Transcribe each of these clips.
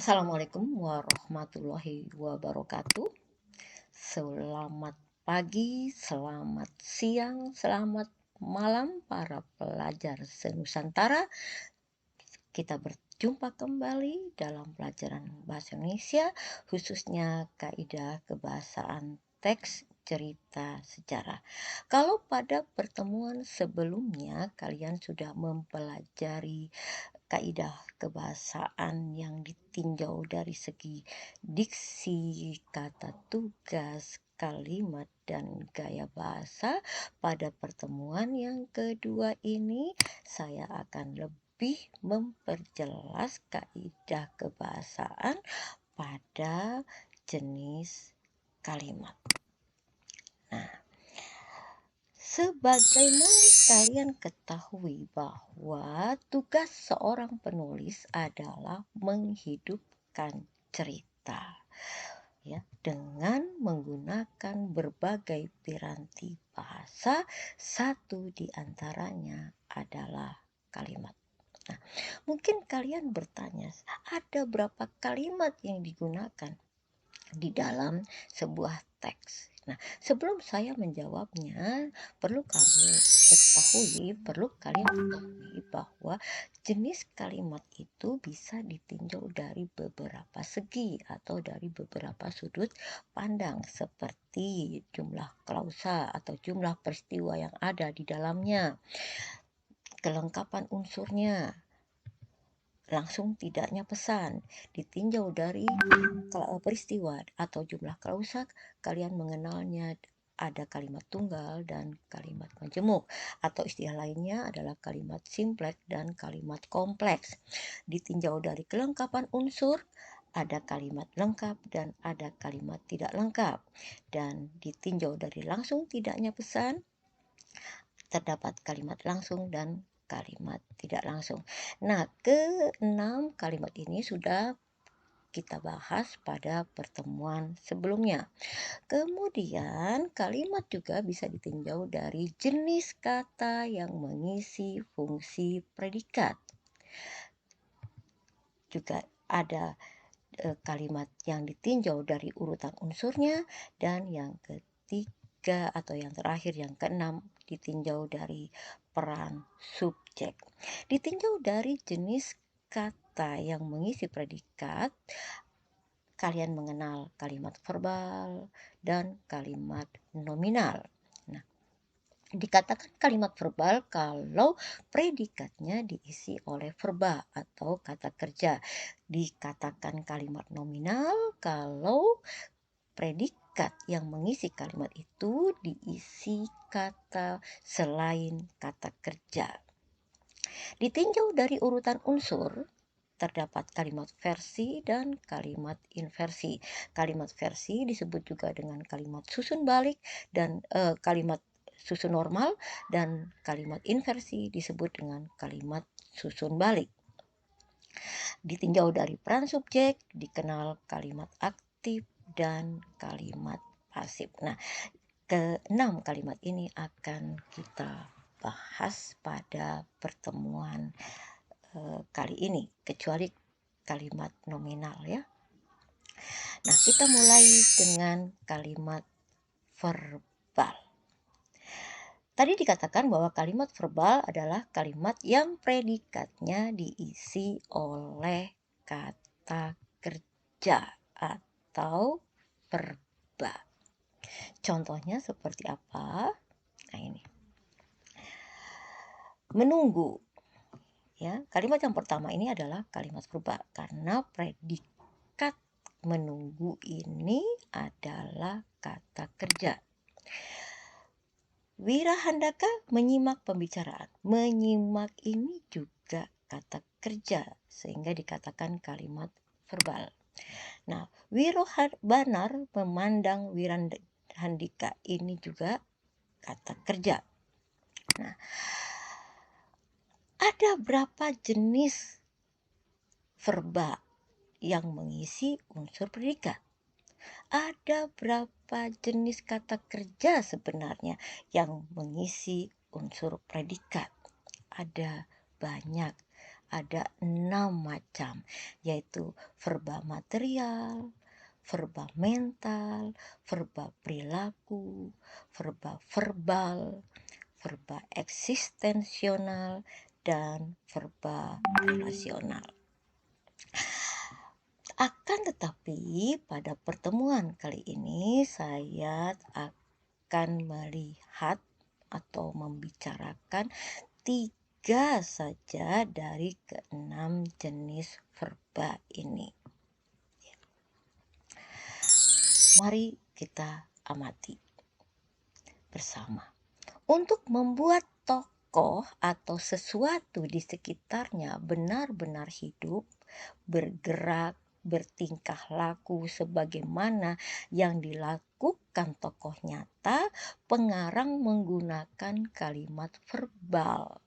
Assalamualaikum warahmatullahi wabarakatuh. Selamat pagi, selamat siang, selamat malam para pelajar senusantara. Kita berjumpa kembali dalam pelajaran bahasa Indonesia, khususnya kaidah kebahasaan teks cerita sejarah. Kalau pada pertemuan sebelumnya kalian sudah mempelajari kaidah kebahasaan yang ditinjau dari segi diksi, kata tugas, kalimat, dan gaya bahasa, pada pertemuan yang kedua ini saya akan lebih memperjelas kaidah kebahasaan pada jenis kalimat. Nah, sebagaimana kalian ketahui bahwa tugas seorang penulis adalah menghidupkan cerita, ya, dengan menggunakan berbagai piranti bahasa. Satu di antaranya adalah kalimat. Nah, mungkin kalian bertanya, ada berapa kalimat yang digunakan di dalam sebuah teks? Nah, sebelum saya menjawabnya, perlu kalian ketahui bahwa jenis kalimat itu bisa ditinjau dari beberapa segi atau dari beberapa sudut pandang, seperti jumlah klausa atau jumlah peristiwa yang ada di dalamnya, kelengkapan unsurnya, langsung tidaknya pesan. Ditinjau dari peristiwa atau jumlah klausa, kalian mengenalnya ada kalimat tunggal dan kalimat majemuk, atau istilah lainnya adalah kalimat simpleks dan kalimat kompleks. Ditinjau dari kelengkapan unsur, ada kalimat lengkap dan ada kalimat tidak lengkap. Dan ditinjau dari langsung tidaknya pesan, terdapat kalimat langsung dan kalimat tidak langsung. Nah, keenam kalimat ini sudah kita bahas pada pertemuan sebelumnya. Kemudian kalimat juga bisa ditinjau dari jenis kata yang mengisi fungsi predikat. Juga ada kalimat yang ditinjau dari urutan unsurnya, dan yang ketiga atau yang terakhir, yang keenam, ditinjau dari peran subjek. Ditinjau dari jenis kata yang mengisi predikat, kalian mengenal kalimat verbal dan kalimat nominal. Nah, dikatakan kalimat verbal kalau predikatnya diisi oleh verba atau kata kerja. Dikatakan kalimat nominal kalau predikat yang mengisi kalimat itu diisi kata selain kata kerja. Ditinjau dari urutan unsur, terdapat kalimat versi dan kalimat inversi. Kalimat versi disebut juga dengan kalimat susun balik dan kalimat susun normal, dan kalimat inversi disebut dengan kalimat susun balik. Ditinjau dari peran subjek, dikenal kalimat aktif dan kalimat pasif. Nah, keenam kalimat ini akan kita bahas pada pertemuan kali ini, kecuali kalimat nominal, ya. Nah, kita mulai dengan kalimat verbal. Tadi dikatakan bahwa kalimat verbal adalah kalimat yang predikatnya diisi oleh kata kerja atau verba. Contohnya seperti apa? Nah, ini. Menunggu. Ya, kalimat yang pertama ini adalah kalimat verba karena predikat menunggu ini adalah kata kerja. Wirahandaka menyimak pembicaraan. Menyimak ini juga kata kerja sehingga dikatakan kalimat verbal. Nah, Wirobanar memandang Wirahandika ini juga kata kerja. Nah, ada berapa jenis verba yang mengisi unsur predikat? Ada berapa jenis kata kerja sebenarnya yang mengisi unsur predikat? Ada banyak. ada 6 macam, yaitu verba material, verba mental, verba perilaku, verba verbal, verba eksistensional, dan verba relasional. Akan tetapi pada pertemuan kali ini saya akan melihat atau membicarakan 3 saja dari ke-6 jenis verba ini. Mari kita amati bersama. Untuk membuat tokoh atau sesuatu di sekitarnya benar-benar hidup, bergerak, bertingkah laku sebagaimana yang dilakukan tokoh nyata, pengarang menggunakan kalimat verbal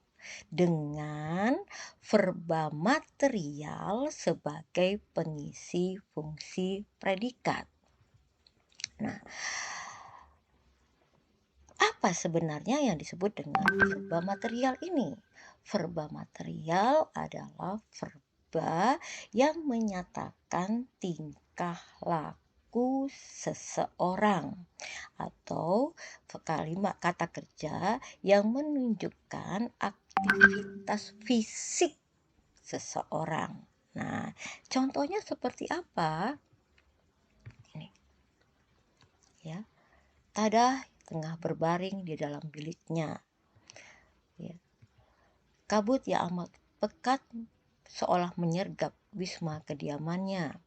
dengan verba material sebagai pengisi fungsi predikat. Nah, apa sebenarnya yang disebut dengan verba material ini? Verba material adalah verba yang menyatakan tingkah laku seseorang atau kalimat kata kerja yang menunjukkan aktivitas fisik seseorang. Nah, contohnya seperti apa? Ini, ya. Tadah tengah berbaring di dalam biliknya. Ya. Kabut yang amat pekat seolah menyergap wisma kediamannya.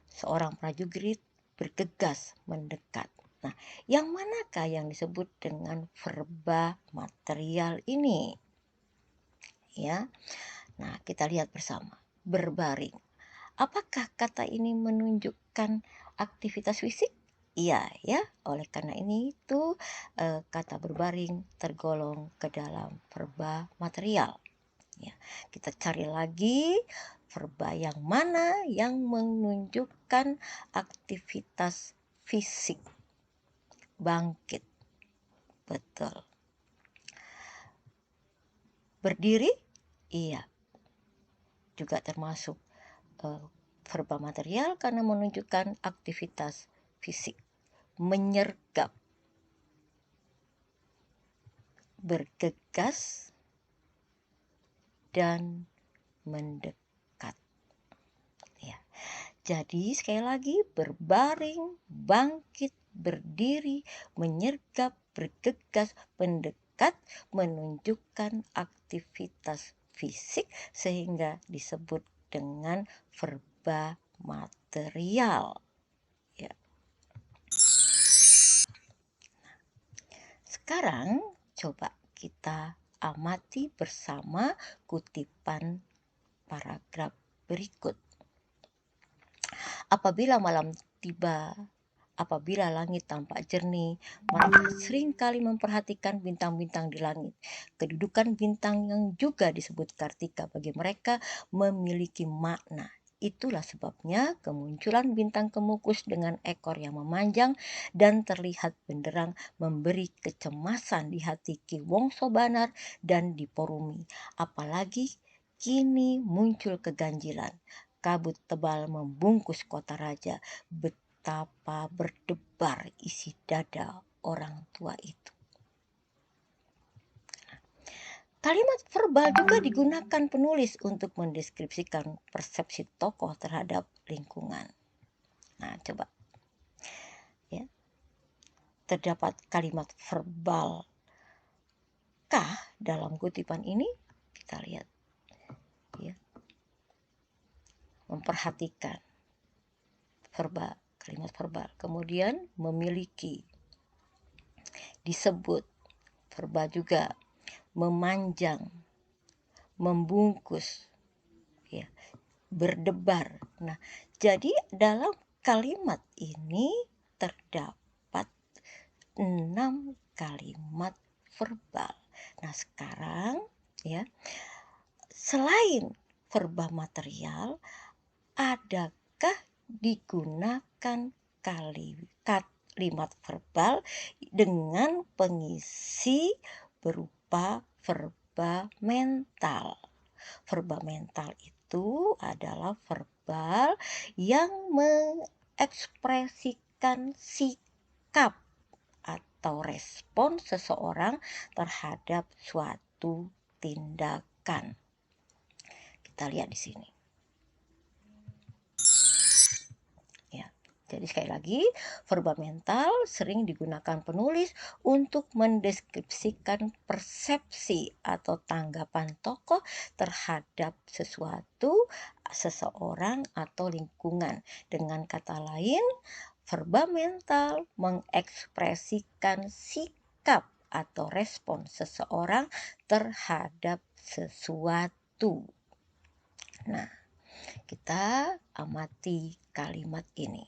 Seorang prajurit bergegas mendekat. Nah, yang manakah yang disebut dengan verba material ini? Ya. Nah, kita lihat bersama. Berbaring. Apakah kata ini menunjukkan aktivitas fisik? Iya, ya. Oleh karena itu kata berbaring tergolong ke dalam verba material. Ya, kita cari lagi verba yang mana yang menunjukkan aktivitas fisik. Bangkit. Betul. Berdiri? Iya. Juga termasuk verba material karena menunjukkan aktivitas fisik. Menyergap. Bergegas dan mendekat. Ya. Jadi sekali lagi, berbaring, bangkit, berdiri, menyergap, bergegas, mendekat menunjukkan aktivitas fisik sehingga disebut dengan verba material. Ya. Sekarang coba kita amati bersama kutipan paragraf berikut. Apabila malam tiba, apabila langit tampak jernih, mereka seringkali memperhatikan bintang-bintang di langit. Kedudukan bintang yang juga disebut kartika bagi mereka memiliki makna. Itulah sebabnya kemunculan bintang kemukus dengan ekor yang memanjang dan terlihat benderang memberi kecemasan di hati Ki Wongso Banar dan di Porumi. Apalagi kini muncul keganjilan. Kabut tebal membungkus kota raja. Betapa berdebar isi dada orang tua itu. Kalimat verbal juga digunakan penulis untuk mendeskripsikan persepsi tokoh terhadap lingkungan. Nah, coba. Ya. Terdapat kalimat verbal kah dalam kutipan ini? Kita lihat. Ya. Memperhatikan verba, kalimat verbal. Kemudian memiliki. Disebut. Verba juga. Memanjang, membungkus, ya, berdebar. Nah, jadi dalam kalimat ini terdapat 6 kalimat verbal. Nah, sekarang ya, selain verba material, adakah digunakan kalimat verbal dengan pengisi berupa verba mental? Verba mental itu adalah verbal yang mengekspresikan sikap atau respon seseorang terhadap suatu tindakan. Kita lihat di sini. Ya. Jadi sekali lagi, verba mental sering digunakan penulis untuk mendeskripsikan persepsi atau tanggapan tokoh terhadap sesuatu, seseorang, atau lingkungan. Dengan kata lain, verba mental mengekspresikan sikap atau respon seseorang terhadap sesuatu. Nah, kita amati kalimat ini.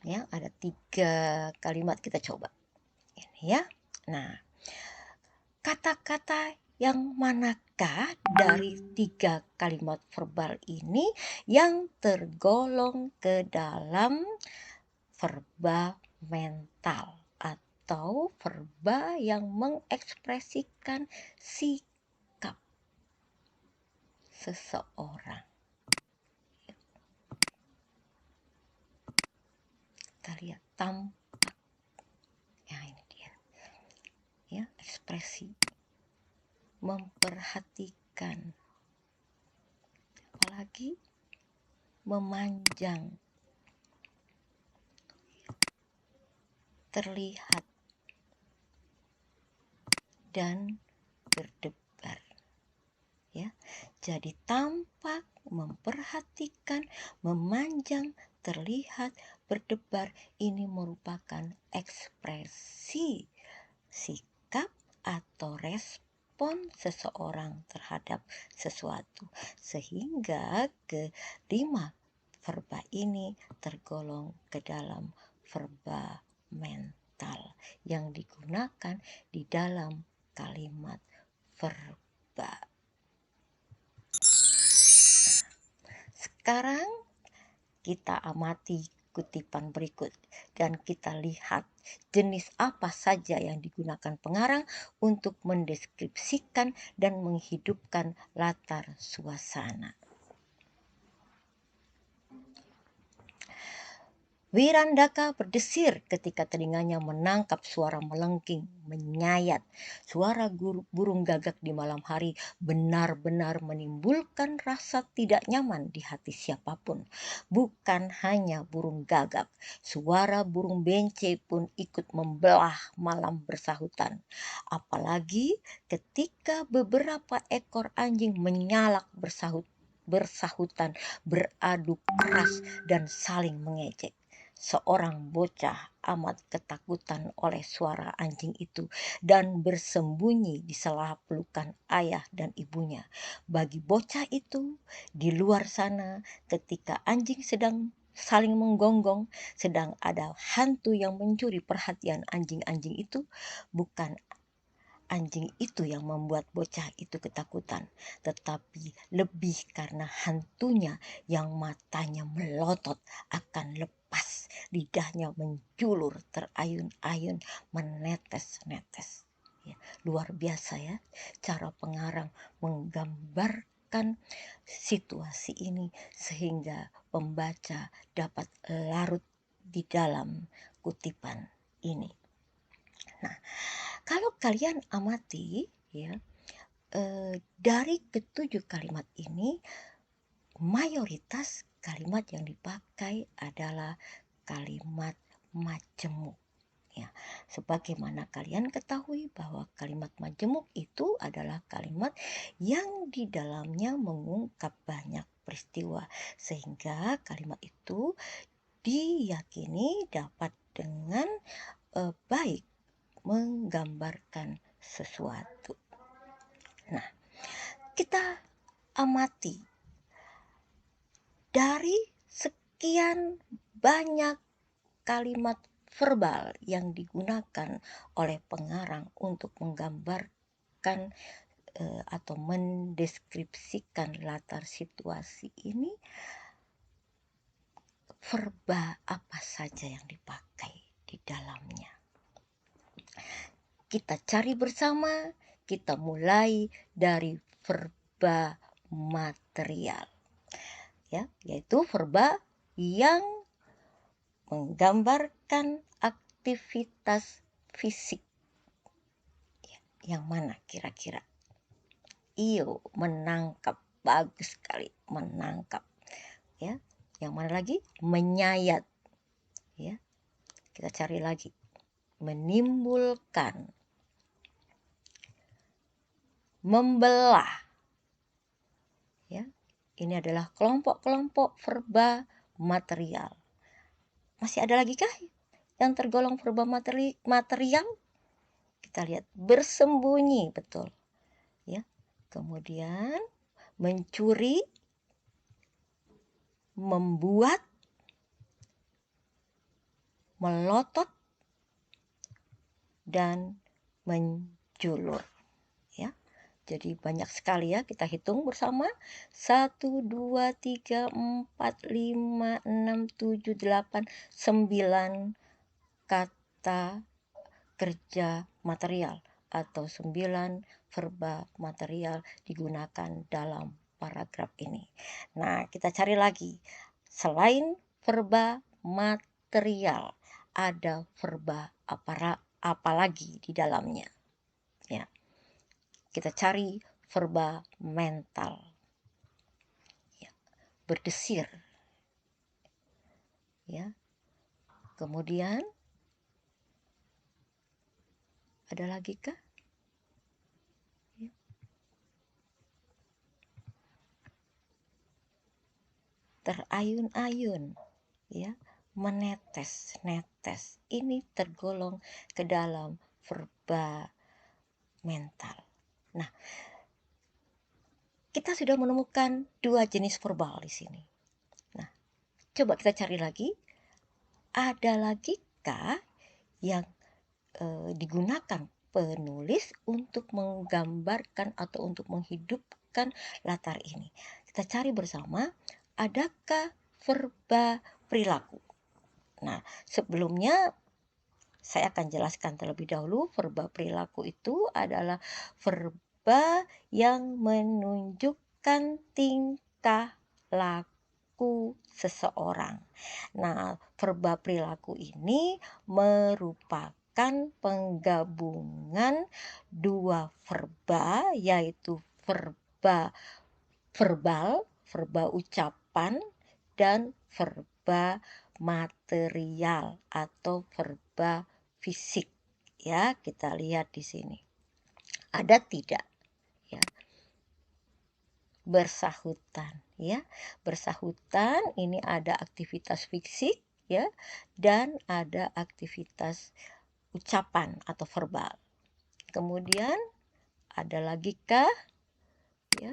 Ya, ada 3 kalimat, kita coba ini ya. Nah, kata-kata yang manakah dari 3 kalimat verbal ini yang tergolong ke dalam verba mental atau verba yang mengekspresikan sikap seseorang? Kita lihat tampak. Ya, ini dia. Ya, ekspresi, memperhatikan, apalagi memanjang, terlihat, dan berdebar. Ya, jadi tampak, memperhatikan, memanjang, terlihat, berdebar, ini merupakan ekspresi sikap atau respon seseorang terhadap sesuatu, sehingga kelima verba ini tergolong ke dalam verba mental yang digunakan di dalam kalimat verba. Sekarang kita amati kutipan berikut dan kita lihat jenis apa saja yang digunakan pengarang untuk mendeskripsikan dan menghidupkan latar suasana. Wirandaka berdesir ketika telinganya menangkap suara melengking, menyayat. Suara burung gagak di malam hari benar-benar menimbulkan rasa tidak nyaman di hati siapapun. Bukan hanya burung gagak, suara burung bence pun ikut membelah malam bersahutan. Apalagi ketika beberapa ekor anjing menyalak bersahutan, beradu keras dan saling mengejek. Seorang bocah amat ketakutan oleh suara anjing itu dan bersembunyi di sela pelukan ayah dan ibunya. Bagi bocah itu, di luar sana ketika anjing sedang saling menggonggong, sedang ada hantu yang mencuri perhatian anjing-anjing itu, bukan anjing itu yang membuat bocah itu ketakutan, tetapi lebih karena hantunya yang matanya melotot akan lepas, lidahnya menjulur terayun-ayun, menetes-netes. Ya, luar biasa ya cara pengarang menggambarkan situasi ini sehingga pembaca dapat larut di dalam kutipan ini. Nah, kalau kalian amati ya, dari ketujuh kalimat ini, mayoritas kalimat yang dipakai adalah kalimat majemuk. Ya, sebagaimana kalian ketahui bahwa kalimat majemuk itu adalah kalimat yang di dalamnya mengungkap banyak peristiwa, sehingga kalimat itu diyakini dapat dengan baik menggambarkan sesuatu. Nah, kita amati dari sekian banyak kalimat verbal yang digunakan oleh pengarang untuk menggambarkan atau mendeskripsikan latar situasi ini, verba apa saja yang dipakai di dalamnya. Kita cari bersama, kita mulai dari verba material, ya, yaitu verba yang menggambarkan aktivitas fisik. Yang mana kira-kira? Iyo, menangkap. Bagus sekali, menangkap. Ya, yang mana lagi? Menyayat. Ya, kita cari lagi. Menimbulkan. Membelah. Ya, ini adalah kelompok-kelompok verba material. Masih ada lagi kah yang tergolong verba material? Kita lihat bersembunyi, betul. Ya. Kemudian mencuri, membuat, melotot, dan menjulur. Ya. Jadi banyak sekali ya, kita hitung bersama. 1, 2, 3, 4, 5, 6, 7, 8, 9 kata kerja material atau 9 verba material digunakan dalam paragraf ini. Nah, kita cari lagi. Selain verba material, ada verba apa lagi di dalamnya? Ya. Kita cari verba mental. Ya. Berdesir. Ya. Kemudian ada lagi kah? Ya. Terayun-ayun, ya, menetes, netes. Ini tergolong ke dalam verba mental. Nah, kita sudah menemukan 2 jenis verbal di sini. Nah, coba kita cari lagi. Ada lagi kah yang digunakan penulis untuk menggambarkan atau untuk menghidupkan latar ini? Kita cari bersama, adakah verba perilaku? Nah, sebelumnya saya akan jelaskan terlebih dahulu. Verba perilaku itu adalah verba yang menunjukkan tingkah laku seseorang. Nah, verba perilaku ini merupakan penggabungan 2 verba, yaitu verba verbal, verba ucapan, dan verba material atau verba fisik. Ya, kita lihat di sini. Ada tidak? Ya. Bersahutan, ya. Bersahutan ini ada aktivitas fisik, ya, dan ada aktivitas ucapan atau verbal. Kemudian ada lagi kah? Ya.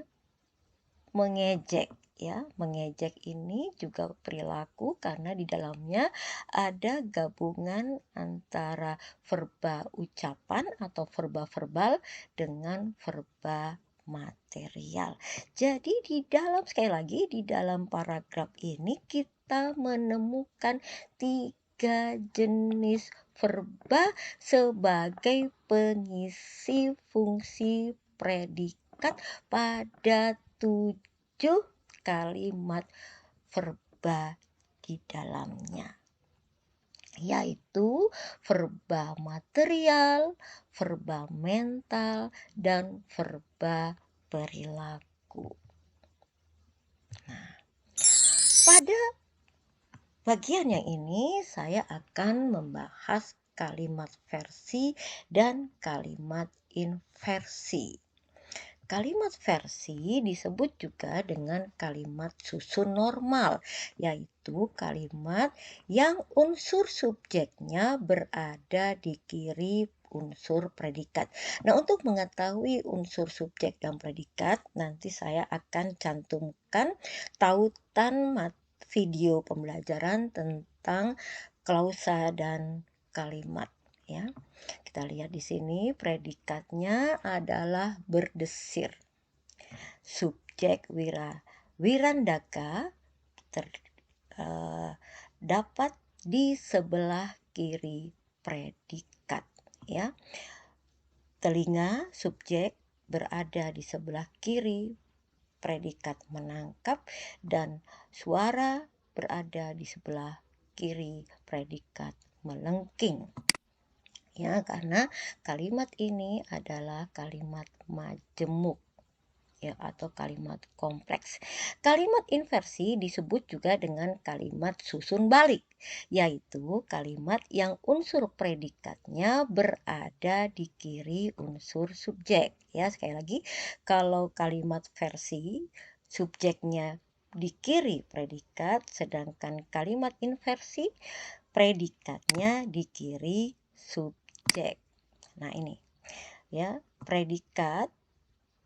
Mengejek, ya. Mengejek ini juga perilaku karena di dalamnya ada gabungan antara verba ucapan atau verba verbal dengan verba material. Jadi sekali lagi di dalam paragraf ini kita menemukan 3 jenis verba sebagai pengisi fungsi predikat pada 7 kalimat verba di dalamnya, yaitu verba material, verba mental, dan verba perilaku. Nah, pada bagian yang ini saya akan membahas kalimat versi dan kalimat inversi. Kalimat versi disebut juga dengan kalimat susun normal, yaitu kalimat yang unsur subjeknya berada di kiri unsur predikat. Nah, untuk mengetahui unsur subjek dan predikat, nanti saya akan cantumkan tautan video pembelajaran tentang klausa dan kalimat, ya. Kita lihat di sini predikatnya adalah berdesir. Subjek Wirandaka dapat di sebelah kiri predikat. ya. Telinga subjek berada di sebelah kiri predikat menangkap dan suara berada di sebelah kiri predikat melengking. Ya, karena kalimat ini adalah kalimat majemuk, ya, atau kalimat kompleks. Kalimat inversi disebut juga dengan kalimat susun balik, yaitu kalimat yang unsur predikatnya berada di kiri unsur subjek. Ya, sekali lagi, kalau kalimat versi subjeknya di kiri predikat, sedangkan kalimat inversi predikatnya di kiri subjek. Nah, ini ya, predikat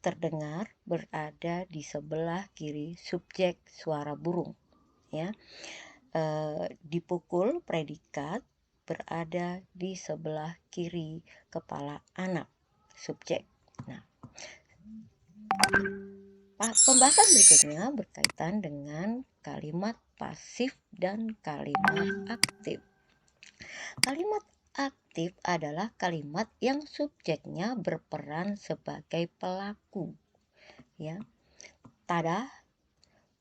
terdengar berada di sebelah kiri subjek suara burung, ya. Dipukul predikat berada di sebelah kiri kepala anak subjek. Nah, pembahasan berikutnya berkaitan dengan kalimat pasif dan kalimat aktif. Kalimat aktif adalah kalimat yang subjeknya berperan sebagai pelaku, ya. Tadah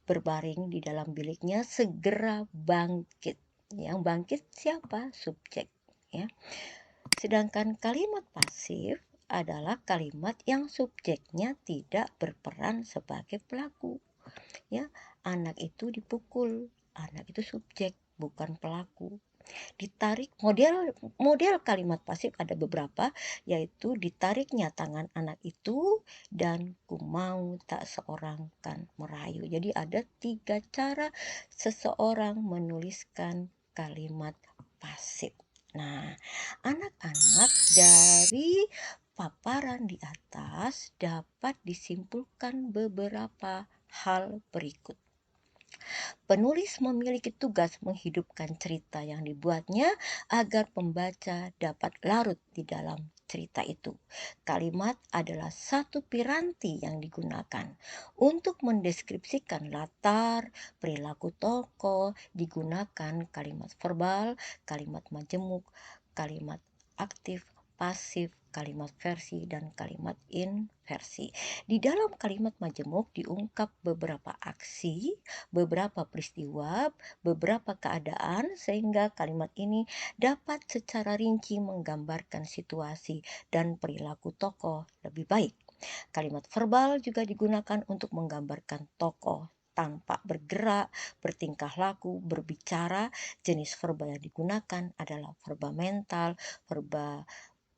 berbaring di dalam biliknya segera bangkit. Yang bangkit siapa? Subjek, ya. Sedangkan kalimat pasif adalah kalimat yang subjeknya tidak berperan sebagai pelaku, ya. Anak itu dipukul, anak itu subjek, bukan pelaku. Ditarik, model kalimat pasif ada beberapa, yaitu ditariknya tangan anak itu dan ku mau tak seorang kan merayu. Jadi ada 3 cara seseorang menuliskan kalimat pasif. Nah, anak-anak, dari paparan di atas dapat disimpulkan beberapa hal berikut. Penulis memiliki tugas menghidupkan cerita yang dibuatnya agar pembaca dapat larut di dalam cerita itu. Kalimat adalah satu piranti yang digunakan untuk mendeskripsikan latar, perilaku tokoh, digunakan kalimat verbal, kalimat majemuk, kalimat aktif, pasif, kalimat versi, dan kalimat inversi. Di dalam kalimat majemuk diungkap beberapa aksi, beberapa peristiwa, beberapa keadaan, sehingga kalimat ini dapat secara rinci menggambarkan situasi dan perilaku tokoh lebih baik. Kalimat verbal juga digunakan untuk menggambarkan tokoh tampak bergerak, bertingkah laku, berbicara. Jenis verba yang digunakan adalah verba mental, verba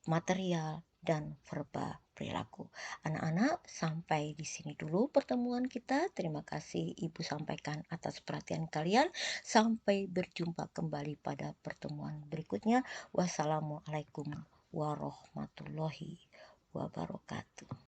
material, dan verba perilaku. Anak-anak, sampai di sini dulu pertemuan kita. Terima kasih Ibu sampaikan atas perhatian kalian. Sampai berjumpa kembali pada pertemuan berikutnya. Wassalamualaikum warahmatullahi wabarakatuh.